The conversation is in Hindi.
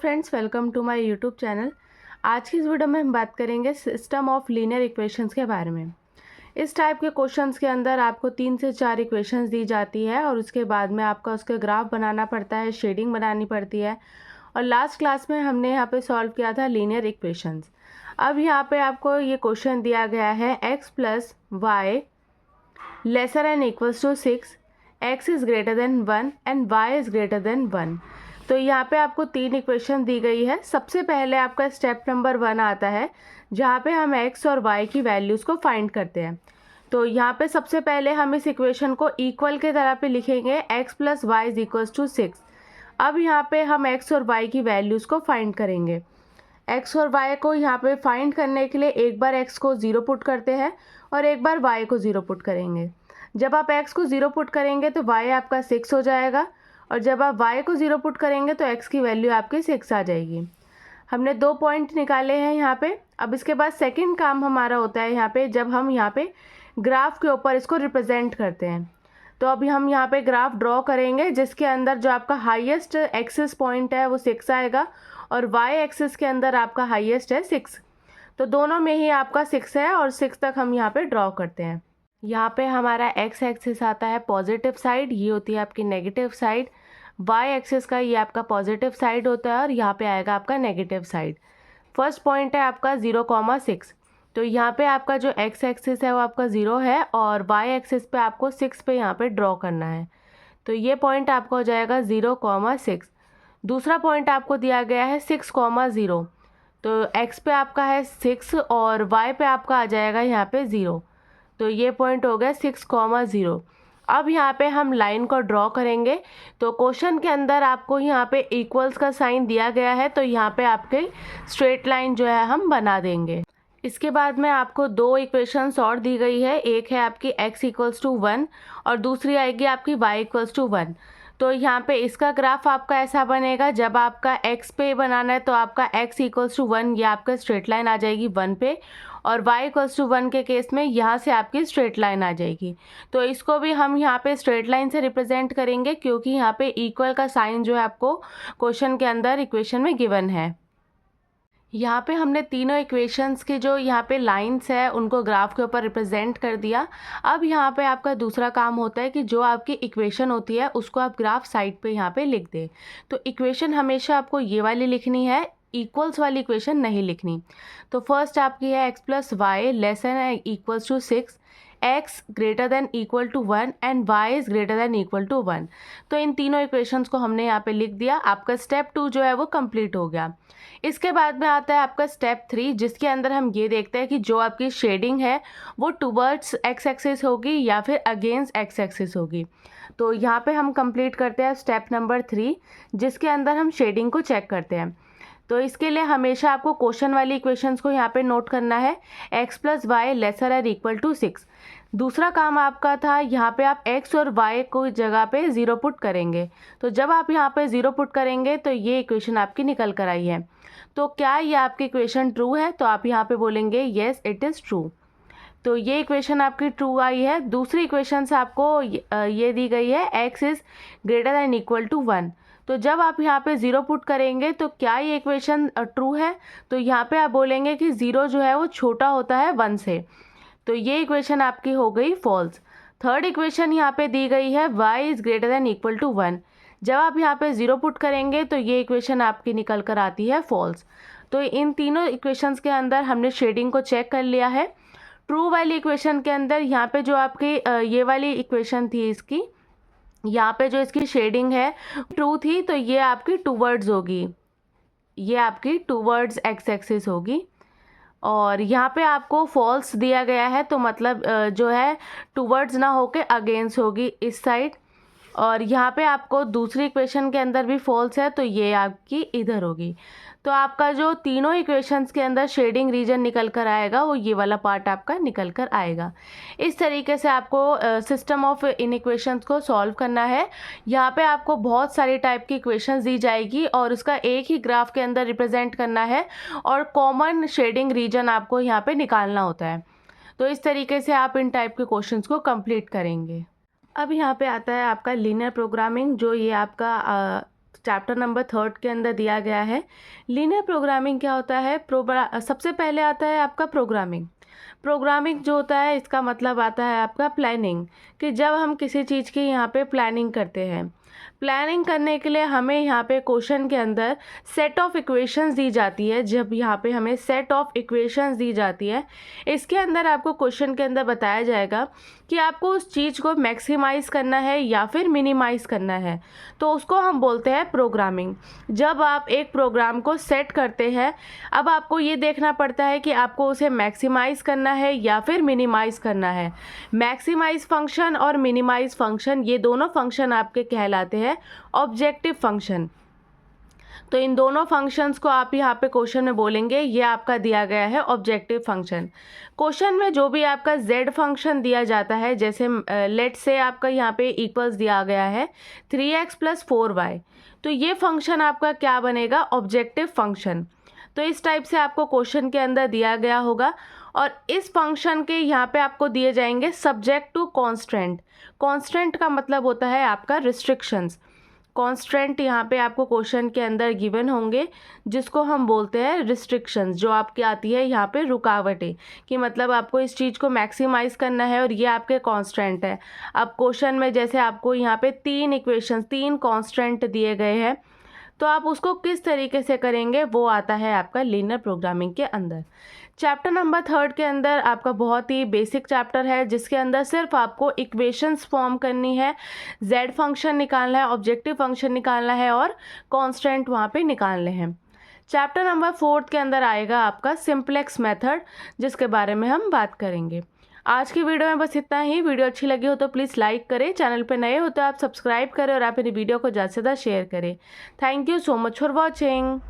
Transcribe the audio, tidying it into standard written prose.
Friends, welcome to my YouTube channel. आज की इस वीडियो में हम बात करेंगे सिस्टम ऑफ लीनियर इक्वेशंस के बारे में। इस टाइप के क्वेश्चंस के अंदर आपको 3 से 4 इक्वेशंस दी जाती है और उसके बाद में आपका उसका ग्राफ बनाना पड़ता है, शेडिंग बनानी पड़ती है। और लास्ट क्लास में हमने यहाँ पे सॉल्व किया था लीनियर इक्वेशंस। अब यहाँ पे आपको ये क्वेश्चन दिया गया है x plus y lesser than equals to 6, x is greater than 1 and y is greater than 1। तो यहाँ पे आपको 3 इक्वेशन दी गई है। सबसे पहले आपका स्टेप नंबर 1 आता है जहाँ पे हम x और y की वैल्यूज़ को फाइंड करते हैं। तो यहाँ पे सबसे पहले हम इस इक्वेशन को इक्वल के तरह पे लिखेंगे, x plus y is equals to 6। अब यहाँ पे हम x और y की वैल्यूज़ को फाइंड करेंगे। x और y को यहाँ पे फाइंड करने के लिए एक बार x को 0 पुट करते हैं और एक बार y को 0 पुट करेंगे। जब आप x को 0 पुट करेंगे तो y आपका 6 हो जाएगा और जब आप y को 0 पुट करेंगे तो x की वैल्यू आपकी 6 आ जाएगी। हमने 2 पॉइंट निकाले हैं यहाँ पे। अब इसके बाद सेकंड काम हमारा होता है यहाँ पे, जब हम यहाँ पे ग्राफ के ऊपर इसको रिप्रेजेंट करते हैं। तो अभी हम यहाँ पे ग्राफ ड्रॉ करेंगे जिसके अंदर जो आपका हाईएस्ट एक्सिस पॉइंट है वो 6 आएगा और y एक्सिस के अंदर आपका हाईएस्ट है 6। तो दोनों में ही आपका 6 है और 6 तक हम यहाँ पे ड्रॉ करते हैं। यहाँ पे हमारा x एक्सिस आता है पॉजिटिव साइड, ये होती है आपकी नेगेटिव साइड। y एक्सिस का ये आपका पॉजिटिव साइड होता है और यहाँ पे आएगा आपका नेगेटिव साइड। फर्स्ट पॉइंट है आपका 0,6। तो यहाँ पे आपका जो x एक्सिस है वो आपका 0 है और y एक्सिस पे आपको 6 पे यहाँ पे ड्रॉ करना है। तो ये पॉइंट आपका हो जाएगा 0,6। दूसरा पॉइंट आपको दिया गया है 6,0। तो x पे आपका है 6 और y पे आपका आ जाएगा यहाँ पे 0। तो ये पॉइंट हो गया 6,0। अब यहाँ पे हम लाइन को ड्रॉ करेंगे। तो क्वेश्चन के अंदर आपको यहाँ पे इक्वल्स का साइन दिया गया है, तो यहाँ पे आपके स्ट्रेट लाइन जो है हम बना देंगे। इसके बाद में आपको 2 इक्वेशंस और दी गई है। एक है आपकी x इक्वल्स टू 1 और दूसरी आएगी आपकी y इक्वल्स टू 1। तो यहाँ पे इसका ग्राफ आपका ऐसा बनेगा, जब आपका x पे बनाना है तो आपका x इक्वल्स टू 1, ये आपका स्ट्रेट लाइन आ जाएगी 1 पे, और y इक्वल्स टू 1 के केस में यहाँ से आपकी स्ट्रेट लाइन आ जाएगी। तो इसको भी हम यहाँ पे स्ट्रेट लाइन से रिप्रेजेंट करेंगे क्योंकि यहाँ पे इक्वल का साइन जो है आपको क्वेश्चन के अंदर इक्वेशन में गिवन है। यहाँ पे हमने तीनों इक्वेशंस के जो यहाँ पे लाइंस है उनको ग्राफ के ऊपर रिप्रेजेंट कर दिया। अब यहाँ पे आपका दूसरा काम होता है कि जो आपकी इक्वेशन होती है उसको आप ग्राफ साइड पे यहाँ पे लिख दें। तो इक्वेशन हमेशा आपको ये वाली लिखनी है, इक्वल्स वाली इक्वेशन नहीं लिखनी। तो फर्स्ट आपकी है x plus y less than equals to 6, x greater than equal to 1 and y is greater than equal to 1। तो इन तीनों इक्वेशंस को हमने यहाँ पे लिख दिया। आपका स्टेप 2 जो है वो कंप्लीट हो गया। इसके बाद में आता है आपका स्टेप 3, जिसके अंदर हम ये देखते हैं कि जो आपकी शेडिंग है वो टुवर्ड्स x एक्सिस होगी या फिर अगेंस्ट x एक्सिस होगी। तो यहाँ पे हम कंप्लीट करते हैं स्टेप नंबर 3, जिसके अंदर हम शेडिंग को चेक करते हैं। तो इसके लिए हमेशा आपको क्वेश्चन वाली इक्वेशंस को यहाँ पे नोट करना है, x प्लस वाई लेसर और इक्वल टू 6। दूसरा काम आपका था यहाँ पे आप x और y को जगह पे 0 पुट करेंगे। तो जब आप यहाँ पे 0 पुट करेंगे तो ये इक्वेशन आपकी निकल कर आई है। तो क्या ये आपकी इक्वेशन ट्रू है? तो आप यहाँ पे बोलेंगे येस इट इज़ ट्रू। तो ये इक्वेशन आपकी ट्रू आई है। दूसरी इक्वेशन से आपको ये दी गई है x is greater than equal to 1। तो जब आप यहाँ पे 0 पुट करेंगे तो क्या ये इक्वेशन ट्रू है? तो यहाँ पे आप बोलेंगे कि 0 जो है वो छोटा होता है 1 से। तो ये इक्वेशन आपकी हो गई फॉल्स। थर्ड इक्वेशन यहाँ पे दी गई है y is greater than equal to 1। जब आप यहाँ पे 0 पुट करेंगे तो ये इक्वेशन आपकी निकल कर आती है फॉल्स। तो इन तीनों इक्वेशंस के अंदर हमने शेडिंग को चेक कर लिया है। ट्रू वाली इक्वेशन के अंदर यहाँ पे जो आपकी ये वाली इक्वेशन थी, इसकी यहाँ पे जो इसकी शेडिंग है ट्रू थी, तो ये आपकी टूवर्ड्स होगी, ये आपकी टूवर्ड्स एक्स एक्सिस होगी। और यहाँ पे आपको फॉल्स दिया गया है, तो मतलब जो है टूवर्ड्स ना होके अगेंस्ट होगी इस साइड। और यहाँ पे आपको दूसरी इक्वेशन के अंदर भी फॉल्स है, तो ये आपकी इधर होगी। तो आपका जो तीनों इक्वेशंस के अंदर शेडिंग रीजन निकल कर आएगा वो ये वाला पार्ट आपका निकल कर आएगा। इस तरीके से आपको सिस्टम ऑफ इन इक्वेशंस को सॉल्व करना है। यहाँ पे आपको बहुत सारी टाइप की इक्वेशंस दी जाएगी और उसका एक ही ग्राफ के अंदर रिप्रेजेंट करना है और कॉमन शेडिंग रीजन आपको यहाँ पे निकालना होता है। तो इस तरीके से आप इन टाइप के क्वेश्चंस को कंप्लीट करेंगे। अब यहाँ पे आता है आपका लीनियर प्रोग्रामिंग, जो ये आपका चैप्टर नंबर 3 के अंदर दिया गया है। लीनियर प्रोग्रामिंग क्या होता है? सबसे पहले आता है आपका प्रोग्रामिंग। प्रोग्रामिंग जो होता है इसका मतलब आता है आपका प्लानिंग, कि जब हम किसी चीज़ की यहाँ पे प्लानिंग करते हैं। प्लानिंग करने के लिए हमें यहाँ पे क्वेश्चन के अंदर सेट ऑफ इक्वेशंस दी जाती है। जब यहाँ पे हमें सेट ऑफ इक्वेशंस दी जाती है, इसके अंदर आपको क्वेश्चन के अंदर बताया जाएगा कि आपको उस चीज़ को मैक्सिमाइज करना है या फिर मिनिमाइज करना है, तो उसको हम बोलते हैं प्रोग्रामिंग। जब आप एक प्रोग्राम को सेट करते हैं, अब आपको ये देखना पड़ता है कि आपको उसे मैक्सिमाइज करना है या फिर मिनिमाइज करना है। मैक्सिमाइज फंक्शन और मिनिमाइज फंक्शन, ये दोनों फंक्शन आपके कहलाते हैं ऑब्जेक्टिव फंक्शन। तो इन दोनों फंक्शंस को आप यहाँ पे क्वेश्चन में बोलेंगे, ये आपका दिया गया है ऑब्जेक्टिव फंक्शन। क्वेश्चन में जो भी आपका z फंक्शन दिया जाता है, जैसे लेट से आपका यहाँ पे इक्वल्स दिया गया है 3x + 4y, तो ये फंक्शन आपका क्या बनेगा? Objective function. तो इस टाइप से आपको क्वेश्चन के अंदर दिया गया होगा, और इस फंक्शन के यहाँ पे आपको दिए जाएंगे सब्जेक्ट टू कॉन्स्टेंट। कॉन्स्टेंट का मतलब होता है आपका रिस्ट्रिक्शंस। कॉन्स्टेंट यहाँ पे आपको क्वेश्चन के अंदर गिवन होंगे, जिसको हम बोलते हैं रिस्ट्रिक्शंस, जो आपकी आती है यहाँ पे रुकावटें, कि मतलब आपको इस चीज़ को मैक्सिमाइज करना है और ये आपके कांस्टेंट है। अब क्वेश्चन में जैसे आपको यहाँ पे 3 इक्वेशंस, 3 कांस्टेंट दिए गए हैं, तो आप उसको किस तरीके से करेंगे, वो आता है आपका लीनियर प्रोग्रामिंग के अंदर। चैप्टर नंबर 3 के अंदर आपका बहुत ही बेसिक चैप्टर है, जिसके अंदर सिर्फ आपको इक्वेशंस फॉर्म करनी है, z फंक्शन निकालना है, ऑब्जेक्टिव फंक्शन निकालना है और कांस्टेंट वहाँ पे निकालने हैं। चैप्टर नंबर 4 के अंदर आएगा आपका सिंप्लेक्स मेथड, जिसके बारे में हम बात करेंगे। आज की वीडियो में बस इतना ही। वीडियो अच्छी लगी हो तो प्लीज़ लाइक करें, चैनल पे नए हो तो आप सब्सक्राइब करें और आप मेरी वीडियो को ज़्यादा से ज़्यादा शेयर करें। Thank you so much for watching.